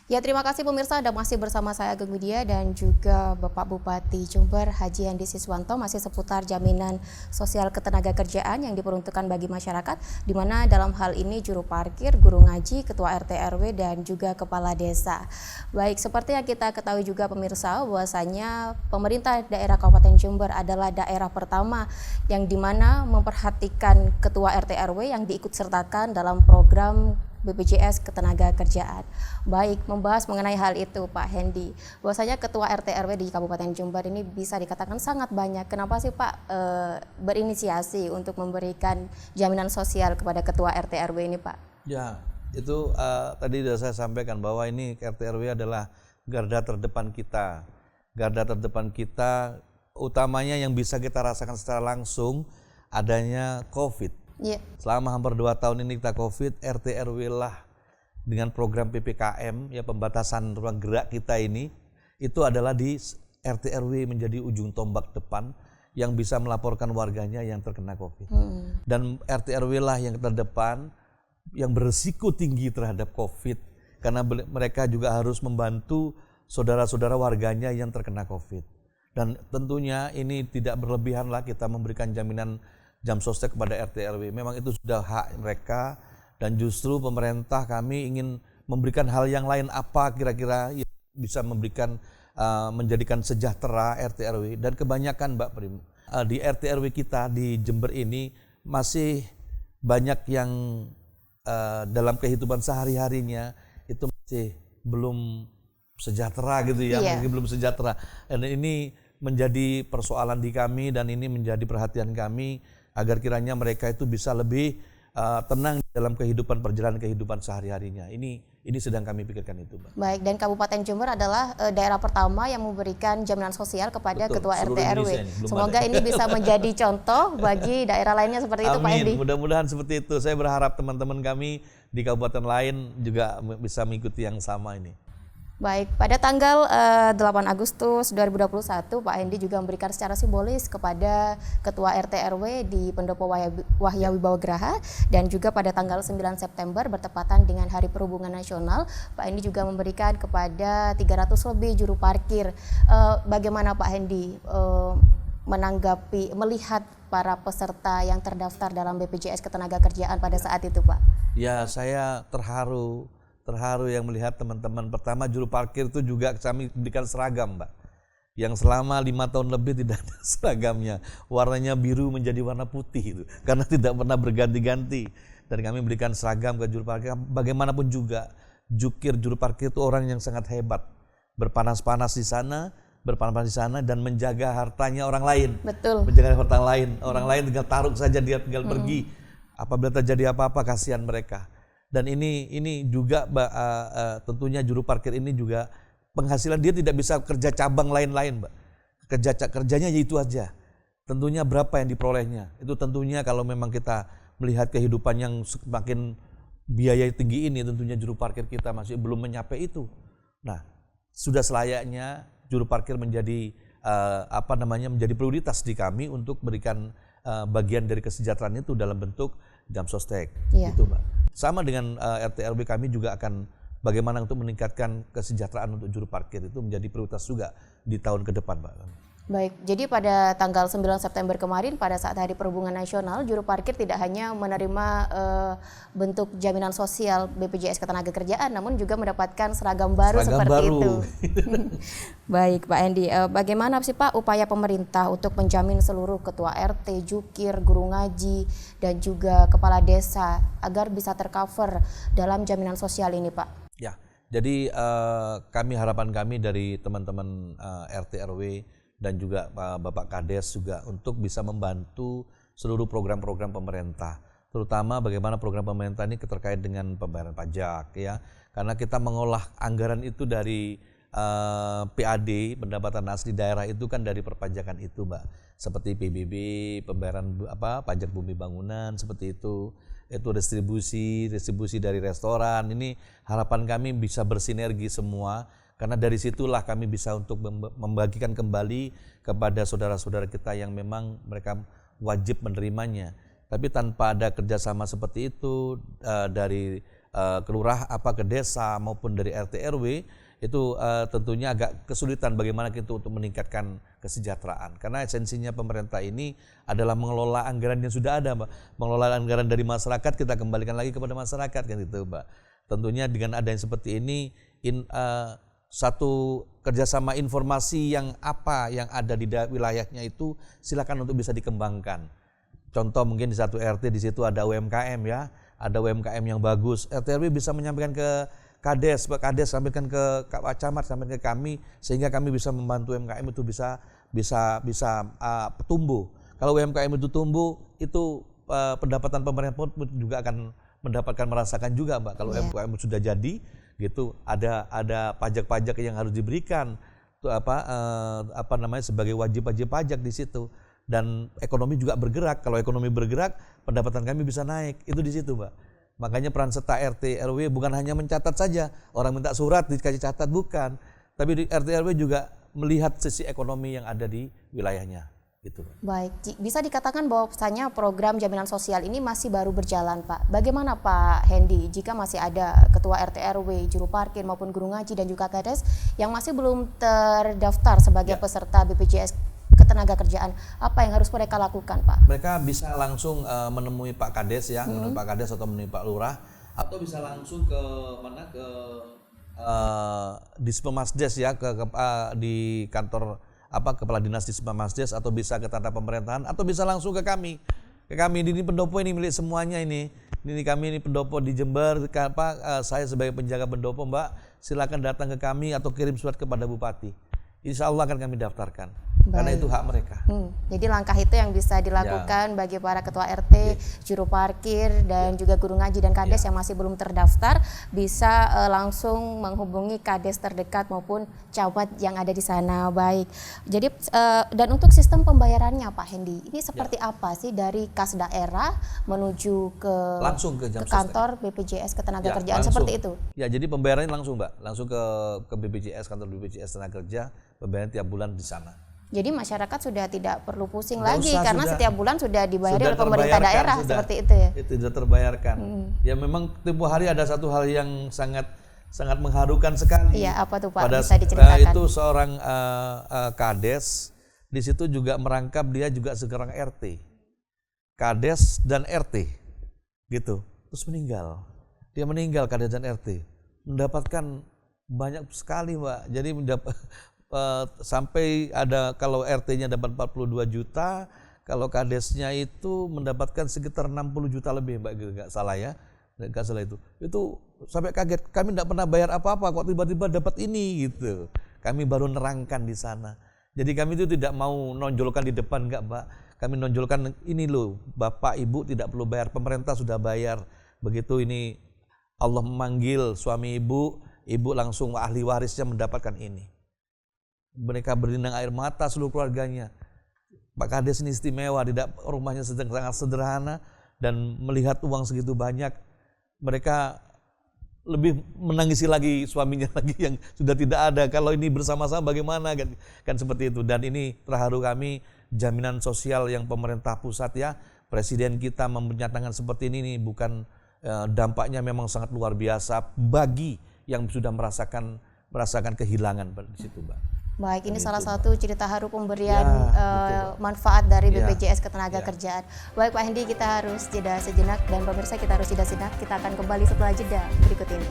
Ya, terima kasih pemirsa Anda masih bersama saya Ageng Widya dan juga Bapak Bupati Jember Haji Andi Siswanto masih seputar jaminan sosial ketenagakerjaan yang diperuntukkan bagi masyarakat, di mana dalam hal ini juru parkir, guru ngaji, ketua RT RW dan juga kepala desa. Baik, seperti yang kita ketahui juga pemirsa bahwasanya pemerintah daerah Kabupaten Jember adalah daerah pertama yang dimana memperhatikan ketua RT RW yang diikutsertakan dalam program BPJS Ketenagakerjaan. Baik, membahas mengenai hal itu Pak Hendi, bahwasanya ketua RT RW di Kabupaten Jember ini bisa dikatakan sangat banyak. Kenapa sih Pak berinisiasi untuk memberikan jaminan sosial kepada ketua RT RW ini Pak? Ya, itu tadi sudah saya sampaikan bahwa ini RT RW adalah garda terdepan kita. Garda terdepan kita utamanya yang bisa kita rasakan secara langsung adanya COVID. Iya. Selama hampir 2 tahun ini kita COVID, RT RW lah dengan program PPKM, ya pembatasan ruang gerak kita ini, itu adalah di RT RW menjadi ujung tombak depan yang bisa melaporkan warganya yang terkena COVID. Dan RT RW lah yang terdepan, yang berisiko tinggi terhadap COVID, karena mereka juga harus membantu saudara-saudara warganya yang terkena COVID. Dan tentunya ini tidak berlebihan lah kita memberikan jaminan jam sostek kepada RT RW. Memang itu sudah hak mereka dan justru pemerintah kami ingin memberikan hal yang lain apa kira-kira yang bisa memberikan menjadikan sejahtera RT RW. Dan kebanyakan Mbak Prim, di RT RW kita di Jember ini masih banyak yang dalam kehidupan sehari-harinya itu masih belum sejahtera gitu ya, Iya. mungkin belum sejahtera. Dan ini menjadi persoalan di kami dan ini menjadi perhatian kami agar kiranya mereka itu bisa lebih tenang dalam perjalanan kehidupan sehari-harinya. Ini sedang kami pikirkan itu, Mbak. Baik, dan Kabupaten Jember adalah daerah pertama yang memberikan jaminan sosial kepada Betul, ketua RT seluruh RW. Indonesia ini, belum Semoga ada. ini bisa menjadi contoh bagi daerah lainnya seperti itu Pak Hendi. Amin, mudah-mudahan seperti itu. Saya berharap teman-teman kami di kabupaten lain juga bisa mengikuti yang sama ini. Baik, pada tanggal 8 Agustus 2021, Pak Hendi juga memberikan secara simbolis kepada Ketua RT RW di Pendopo Wahya Wibawa Graha, dan juga pada tanggal 9 September bertepatan dengan Hari Perhubungan Nasional, Pak Hendi juga memberikan kepada 300 lebih juru parkir. Bagaimana Pak Hendi melihat para peserta yang terdaftar dalam BPJS Ketenagakerjaan pada saat itu, Pak? Ya, saya terharu yang melihat teman-teman. Pertama, juru parkir itu juga kami berikan seragam, Mbak, yang selama 5 tahun lebih tidak ada seragamnya, warnanya biru menjadi warna putih itu karena tidak pernah berganti-ganti. Dan kami berikan seragam ke juru parkir. Bagaimanapun juga juru parkir itu orang yang sangat hebat, berpanas-panas di sana dan menjaga hartanya orang lain. Betul. Menjaga harta orang lain tinggal taruh saja, dia tinggal pergi. Apabila terjadi apa-apa, kasihan mereka. Dan ini juga tentunya juru parkir ini juga penghasilan dia tidak bisa kerja cabang lain-lain, Mbak. Kerjanya itu aja. Tentunya berapa yang diperolehnya. Itu tentunya kalau memang kita melihat kehidupan yang semakin biaya tinggi ini, tentunya juru parkir kita masih belum mencapai itu. Nah, sudah selayaknya juru parkir menjadi menjadi prioritas di kami untuk berikan bagian dari kesejahteraan itu dalam bentuk jam sostek. Iya. Gitu, Mbak. Sama dengan RT RW kami juga akan bagaimana untuk meningkatkan kesejahteraan untuk juru parkir itu menjadi prioritas juga di tahun ke depan, Pak. Baik, jadi pada tanggal 9 September kemarin pada saat Hari Perhubungan Nasional, juru parkir tidak hanya menerima bentuk jaminan sosial BPJS Ketenagakerjaan, namun juga mendapatkan seragam baru seperti baru. itu. Baik, Pak Hendi, bagaimana sih Pak upaya pemerintah untuk menjamin seluruh ketua RT, jukir, guru ngaji, dan juga kepala desa agar bisa tercover dalam jaminan sosial ini, Pak? Ya, jadi harapan kami dari teman-teman RT RW dan juga Bapak Kades juga untuk bisa membantu seluruh program-program pemerintah, terutama bagaimana program pemerintah ini terkait dengan pembayaran pajak, ya, karena kita mengolah anggaran itu dari PAD, pendapatan asli daerah itu kan dari perpajakan itu, Mbak, seperti PBB, pembayaran pajak bumi bangunan seperti itu distribusi dari restoran. Ini harapan kami bisa bersinergi semua. Karena dari situlah kami bisa untuk membagikan kembali kepada saudara-saudara kita yang memang mereka wajib menerimanya. Tapi tanpa ada kerjasama seperti itu dari ke lurah ke desa maupun dari RT RW itu tentunya agak kesulitan bagaimana kita untuk meningkatkan kesejahteraan, karena esensinya pemerintah ini adalah mengelola anggaran yang sudah ada, Mbak. Mengelola anggaran dari masyarakat kita kembalikan lagi kepada masyarakat kan itu, Mbak. Tentunya dengan adanya seperti ini satu kerjasama informasi yang ada di wilayahnya itu silakan untuk bisa dikembangkan. Contoh mungkin di satu RT di situ ada UMKM ya, ada UMKM yang bagus. RT RW bisa menyampaikan ke Kades, Kades sampaikan ke Pak Camat, sampaikan ke kami sehingga kami bisa membantu UMKM itu bisa tumbuh. Kalau UMKM itu tumbuh, itu pendapatan pemerintah pun juga akan merasakan juga, Mbak. Kalau UMKM sudah jadi, gitu, ada pajak-pajak yang harus diberikan, itu sebagai wajib pajak di situ. Dan ekonomi juga bergerak. Kalau ekonomi bergerak, pendapatan kami bisa naik. Itu di situ, Mbak. Makanya peran serta RT RW bukan hanya mencatat saja, orang minta surat dikasih catat, bukan. Tapi di RT RW juga melihat sisi ekonomi yang ada di wilayahnya. Gitu. Baik, bisa dikatakan bahwasanya program jaminan sosial ini masih baru berjalan, Pak. Bagaimana Pak Hendy jika masih ada ketua RT RW, juru parkir maupun guru ngaji dan juga kades yang masih belum terdaftar sebagai peserta BPJS Ketenagakerjaan, apa yang harus mereka lakukan, Pak? Mereka bisa langsung menemui Pak Kades ya, menemui Pak Kades atau menemui Pak Lurah, atau bisa langsung ke Dispemmasdes ya, di kantor Kepala Dinas Dispemmasdes, atau bisa ke tata pemerintahan, atau bisa langsung ke kami. Ini pendopo ini milik semuanya ini. Ini kami ini pendopo di Jember, saya sebagai penjaga pendopo, Mbak, silakan datang ke kami atau kirim surat kepada Bupati. Insya Allah akan kami daftarkan. Karena itu hak mereka. Jadi langkah itu yang bisa dilakukan bagi para ketua RT, juru parkir, dan juga guru ngaji dan kades yang masih belum terdaftar, bisa langsung menghubungi kades terdekat maupun camat yang ada di sana. Baik. Jadi dan untuk sistem pembayarannya, Pak Hendy, ini seperti apa sih dari kas daerah menuju langsung ke kantor BPJS Ketenagakerjaan seperti itu? Ya, jadi pembayarannya langsung, Mbak, langsung ke BPJS, kantor BPJS Tenaga Pembayaran tiap bulan di sana. Jadi masyarakat sudah tidak perlu pusing lagi karena setiap bulan sudah dibayar oleh pemerintah daerah seperti itu ya. Itu sudah terbayarkan. Ya memang tempo hari ada satu hal yang sangat mengharukan sekali. Iya, apa tuh Pak? Bisa diceritakan. Itu seorang kades di situ juga merangkap, dia juga seorang RT. Kades dan RT. Gitu. Terus meninggal. Dia meninggal, kades dan RT. Mendapatkan banyak sekali, Mbak. Jadi sampai ada, kalau RT-nya dapat 42 juta, kalau kadesnya itu mendapatkan sekitar 60 juta lebih, Mbak, nggak salah ya, nggak salah itu sampai kaget, kami nggak pernah bayar apa-apa kok tiba-tiba dapat ini gitu. Kami baru nerangkan di sana. Jadi kami itu tidak mau nonjolkan di depan, nggak, Mbak. Kami nonjolkan ini loh, Bapak Ibu tidak perlu bayar, pemerintah sudah bayar. Begitu ini Allah memanggil suami ibu langsung ahli warisnya mendapatkan ini. Mereka berlinang air mata seluruh keluarganya. Pak Kades ini istimewa, rumahnya sangat sederhana, dan melihat uang segitu banyak, mereka lebih menangisi lagi suaminya lagi yang sudah tidak ada. Kalau ini bersama-sama bagaimana kan seperti itu. Dan ini terharu kami, jaminan sosial yang pemerintah pusat ya, presiden kita menyatakan seperti ini bukan dampaknya memang sangat luar biasa bagi yang sudah merasakan kehilangan di situ, Mbak. Baik, ini salah satu cerita haru pemberian manfaat dari BPJS Ketenagakerjaan. Baik Pak Hendy, kita harus jeda sejenak, dan pemirsa kita harus jeda sejenak. Kita akan kembali setelah jeda berikut ini.